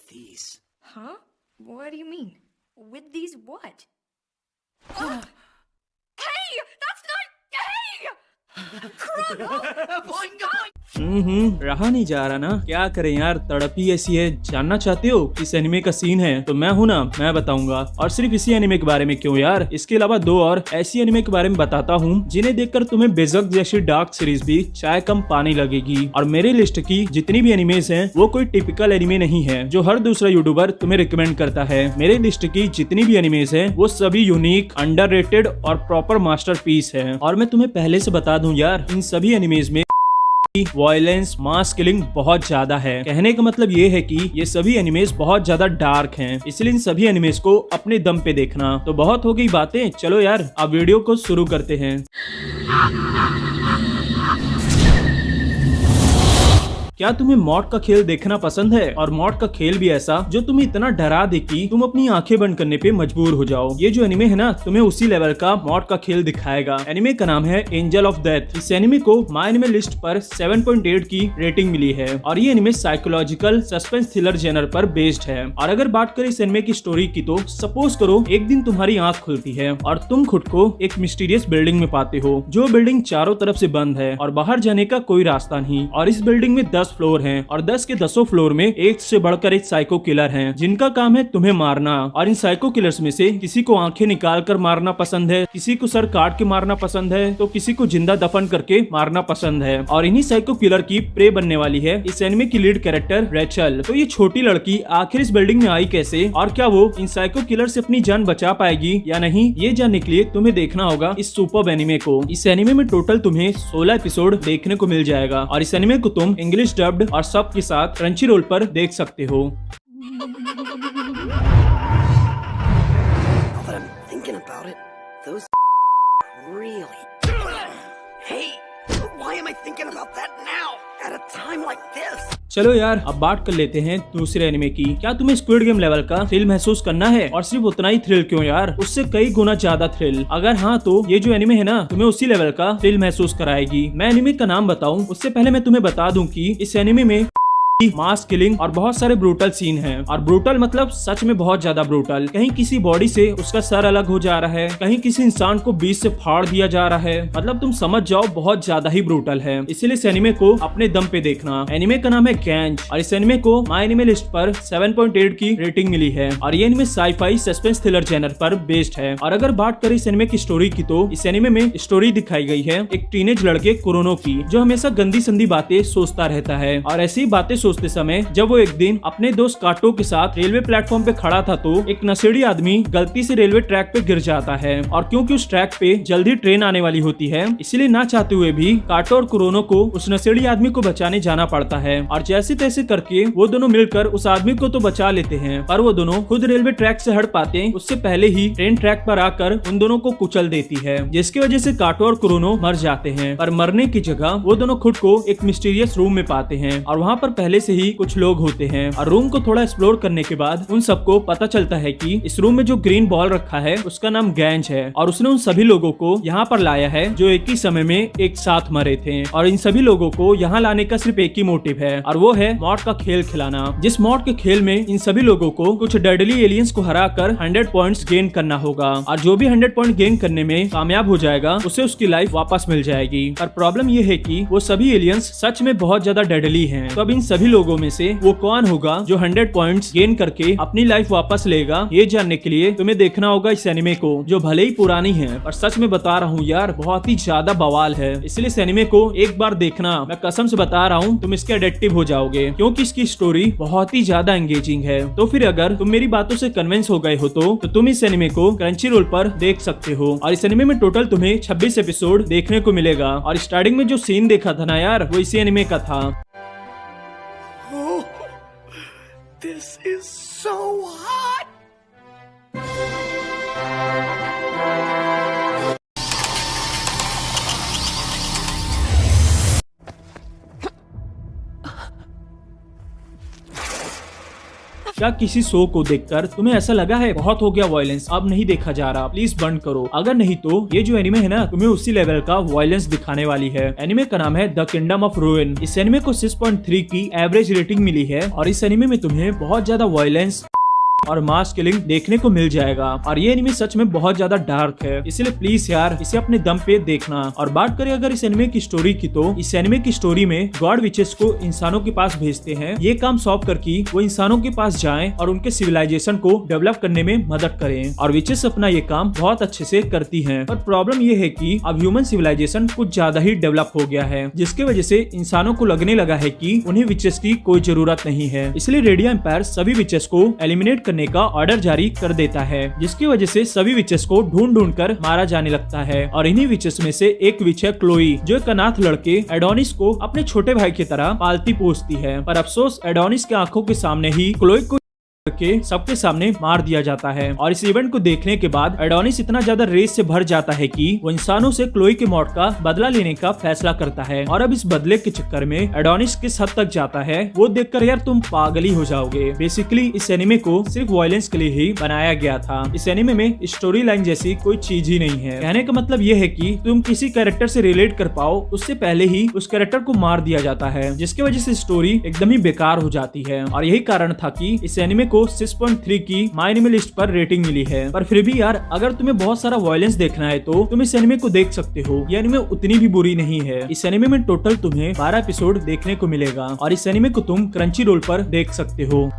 these. Huh? What do you mean? With these what? Hey! That's not... Hey! रहा नहीं जा रहा ना, क्या करें यार, तड़प ही ऐसी है। जानना चाहते हो किस एनिमे का सीन है? तो मैं हूं ना, मैं बताऊंगा। और सिर्फ इसी एनिमे के बारे में क्यों यार, इसके अलावा 2 और ऐसी एनिमे के बारे में बताता हूं जिन्हें देखकर तुम्हें बेजक जैसी डार्क सीरीज भी चाय कम पानी लगेगी। और मेरी लिस्ट की जितनी भी एनिमेज हैं वो कोई टिपिकल एनिमे नहीं है जो हर दूसरा यूट्यूबर तुम्हें रिकमेंड करता है। मेरे लिस्ट की जितनी भी एनिमेज हैं वो सभी यूनिक, अंडररेटेड और प्रॉपर मास्टरपीस है। और मैं तुम्हें पहले से बता दूं यार, इन सभी एनिमेज में वायलेंस, मास किलिंग बहुत ज्यादा है। कहने का मतलब ये है कि ये सभी एनिमेज बहुत ज्यादा डार्क हैं, इसलिए इन सभी एनिमेज को अपने दम पे देखना। तो बहुत हो गई बातें, चलो यार अब वीडियो को शुरू करते हैं। क्या तुम्हें मॉड का खेल देखना पसंद है? और मॉड का खेल भी ऐसा जो तुम्हें इतना डरा दे कि तुम अपनी आंखें बंद करने पे मजबूर हो जाओ। ये जो एनिमे है ना, तुम्हें उसी लेवल का मॉड का खेल दिखाएगा। एनिमे का नाम है एंजल ऑफ डेथ। इस एनिमे को माय एनिमे लिस्ट पर 7.8 की रेटिंग मिली है। और ये anime psychological suspense thriller genre पर बेस्ड है। और अगर बात करें इस एनिमे की स्टोरी की, तो सपोज करो एक दिन तुम्हारी आंख खुलती है और तुम खुद को एक मिस्टीरियस बिल्डिंग में पाते हो, जो बिल्डिंग चारों तरफ से बंद है और बाहर जाने का कोई रास्ता नहीं। और इस बिल्डिंग में 10 फ्लोर हैं और 10 के 10 फ्लोर में एक से बढ़कर एक साइको किलर हैं, जिनका काम है तुम्हें मारना। और इन साइको किलर्स में से किसी को आंखें निकाल कर मारना पसंद है, किसी को सर काट के मारना पसंद है, तो किसी को जिंदा दफन करके मारना पसंद है। और इन्हीं साइको किलर की प्रे बनने वाली है इस एनिमे की लीड कैरेक्टर रेचल। तो ये छोटी लड़की आखिर इस बिल्डिंग में आई कैसे, और क्या वो इन साइको किलर से अपनी जान बचा पाएगी या नहीं, ये जानने के लिए तुम्हें देखना होगा इस सुपर्ब एनिमे को। इस एनिमे में टोटल तुम्हें 16 एपिसोड देखने को मिल जाएगा। और इस एनिमे को तुम इंग्लिश डब्ड और सब के साथ क्रंचीरोल पर देख सकते हो। चलो यार अब बात कर लेते हैं दूसरे एनिमे की। क्या तुम्हें स्क्विड गेम लेवल का थ्रिल महसूस करना है? और सिर्फ उतना ही थ्रिल क्यों यार, उससे कई गुना ज्यादा थ्रिल। अगर हाँ, तो ये जो एनिमे है ना, तुम्हें उसी लेवल का थ्रिल महसूस कराएगी। मैं एनिमे का नाम बताऊं उससे पहले मैं तुम्हें बता दूं कि इस एनिमे में मास किलिंग और बहुत सारे ब्रूटल सीन हैं। और ब्रूटल मतलब सच में बहुत ज्यादा ब्रूटल। कहीं किसी बॉडी से उसका सर अलग हो जा रहा है, कहीं किसी इंसान को बीच से फाड़ दिया जा रहा है। मतलब तुम समझ जाओ बहुत ज्यादा ही ब्रूटल है। इसलिए इस एनिमे को अपने दम पे देखना। एनिमे का नाम है गैंज और इस एनिमे को माय एनिमे लिस्ट पर 7.8 की रेटिंग मिली है। और ये anime sci-fi suspense thriller genre पर बेस्ड है। और अगर बात करें इस एनिमे की स्टोरी की, तो इस एनिमे में स्टोरी दिखाई गई है एक टीनेज लड़के कुरोनो की, जो हमेशा गंदी संदी बातें सोचता रहता है। और ऐसी बातें सोचते समय जब वो एक दिन अपने दोस्त काटो के साथ रेलवे प्लेटफॉर्म पे खड़ा था, तो एक नशेड़ी आदमी गलती से रेलवे ट्रैक पे गिर जाता है। और क्योंकि उस ट्रैक पे जल्दी ट्रेन आने वाली होती है, इसलिए ना चाहते हुए भी काटो और कुरोनो को उस नशेड़ी आदमी को बचाने जाना पड़ता है। और जैसे तैसे करके वो दोनों मिलकर उस आदमी को तो बचा लेते हैं, पर वो दोनों खुद रेलवे ट्रैक से हट पाते उससे पहले ही ट्रेन ट्रैक पर आकर उन दोनों को कुचल देती है, जिसकी वजह से काटो और कुरोनो मर जाते हैं। पर मरने की जगह वो दोनों खुद को एक मिस्टीरियस रूम में पाते हैं और वहाँ पर पहले से ही कुछ लोग होते हैं। और रूम को थोड़ा एक्सप्लोर करने के बाद उन सबको पता चलता है कि इस रूम में जो ग्रीन बॉल रखा है उसका नाम गैंज है। और उसने उन सभी लोगों को यहाँ पर लाया है जो एक ही समय में एक साथ मरे थे। और इन सभी लोगों को यहाँ लाने का सिर्फ एक ही मोटिव है, और वो है मॉड का खेल खिलाना। जिस मॉड के खेल में इन सभी लोगों को कुछ डेडली एलियंस को हराकर 100 पॉइंट्स गेन करना होगा। और जो भी 100 पॉइंट गेन करने में कामयाब हो जाएगा उसे उसकी लाइफ वापस मिल जाएगी। पर प्रॉब्लम ये है कि वो सभी एलियंस सच में बहुत ज्यादा डेडली हैं। तो अब इन सभी लोगों में से वो कौन होगा जो 100 पॉइंट्स गेन करके अपनी लाइफ वापस लेगा, ये जानने के लिए तुम्हें देखना होगा इस एनिमे को, जो भले ही पुरानी है पर सच में बता रहा हूँ यार बहुत ही ज्यादा बवाल है। इसलिए इस एनिमे को एक बार देखना, मैं कसम से बता रहा हूँ तुम इसके एडिक्टिव हो जाओगे, क्योंकि इसकी स्टोरी बहुत ही ज्यादा एंगेजिंग है। तो फिर अगर तुम मेरी बातों से कन्विंस हो गए हो तो तुम इस एनिमे को क्रंचीरोल पर देख सकते हो। और इस एनिमे में टोटल तुम्हें 26 एपिसोड देखने को मिलेगा। और स्टार्टिंग में जो सीन देखा था ना यार, वो इसी एनिमे का था। This is so hot! क्या किसी शो को देखकर तुम्हें ऐसा लगा है बहुत हो गया वायलेंस, अब नहीं देखा जा रहा, प्लीज बंद करो? अगर नहीं तो ये जो एनिमे है ना तुम्हें उसी लेवल का वायलेंस दिखाने वाली है। एनिमे का नाम है द किंगडम ऑफ रूइन। इस एनिमे को 6.3 की एवरेज रेटिंग मिली है और इस एनिमे में तुम्हें बहुत ज्यादा वायलेंस और मास किलिंग देखने को मिल जाएगा और ये एनिमे सच में बहुत ज्यादा डार्क है, इसलिए प्लीज यार इसे अपने दम पे देखना। और बात करें अगर इस एनिमे की स्टोरी की, तो इस एनिमे की स्टोरी में गॉड विचेस को इंसानों के पास भेजते हैं ये काम सौंप कर कि वो इंसानों के पास जाएं और उनके सिविलाइजेशन को डेवलप करने में मदद करें और विचेस अपना ये काम बहुत अच्छे से करती हैं। पर प्रॉब्लम ये है कि अब ह्यूमन सिविलाइजेशन कुछ ज्यादा ही डेवलप हो गया है, जिसके वजह से इंसानों को लगने लगा है कि उन्हें विचेस की कोई जरूरत नहीं है। इसलिए रेडिया एम्पायर सभी विचेस को एलिमिनेट करने का ऑर्डर जारी कर देता है, जिसकी वजह से सभी विचेस को ढूंढ ढूंढ कर मारा जाने लगता है। और इन्हीं विचेस में से एक विच है क्लोई, जो एक अनाथ लड़के एडोनिस को अपने छोटे भाई की तरह पालती पोसती है। पर अफसोस एडोनिस के आंखों के सामने ही क्लोई को के सबके सामने मार दिया जाता है। और इस इवेंट को देखने के बाद एडोनिस इतना ज्यादा रेस से भर जाता है कि वो इंसानों से क्लोई के मौत का बदला लेने का फैसला करता है। और अब इस बदले के चक्कर में एडोनिस किस हद तक जाता है वो देखकर यार तुम पागल ही हो जाओगे। बेसिकली इस एनिमे को सिर्फ वायलेंस के लिए ही बनाया गया था। इस एनिमे में स्टोरी लाइन जैसी कोई चीज ही नहीं है। कहने का मतलब ये है कि तुम किसी कैरेक्टर से रिलेट कर पाओ उससे पहले ही उस कैरेक्टर को मार दिया जाता है, जिसकी वजह से स्टोरी एकदम ही बेकार हो जाती है। और यही कारण था कि इस एनिमे को 6.3 की माय एनिमे लिस्ट पर रेटिंग मिली है। पर फिर भी यार अगर तुम्हें बहुत सारा वायलेंस देखना है तो तुम इस एनिमे को देख सकते हो। ये एनिमे उतनी भी बुरी नहीं है। इस एनिमे में टोटल तुम्हें 12 एपिसोड देखने को मिलेगा और इस एनिमे को तुम क्रंची रोल पर देख सकते हो।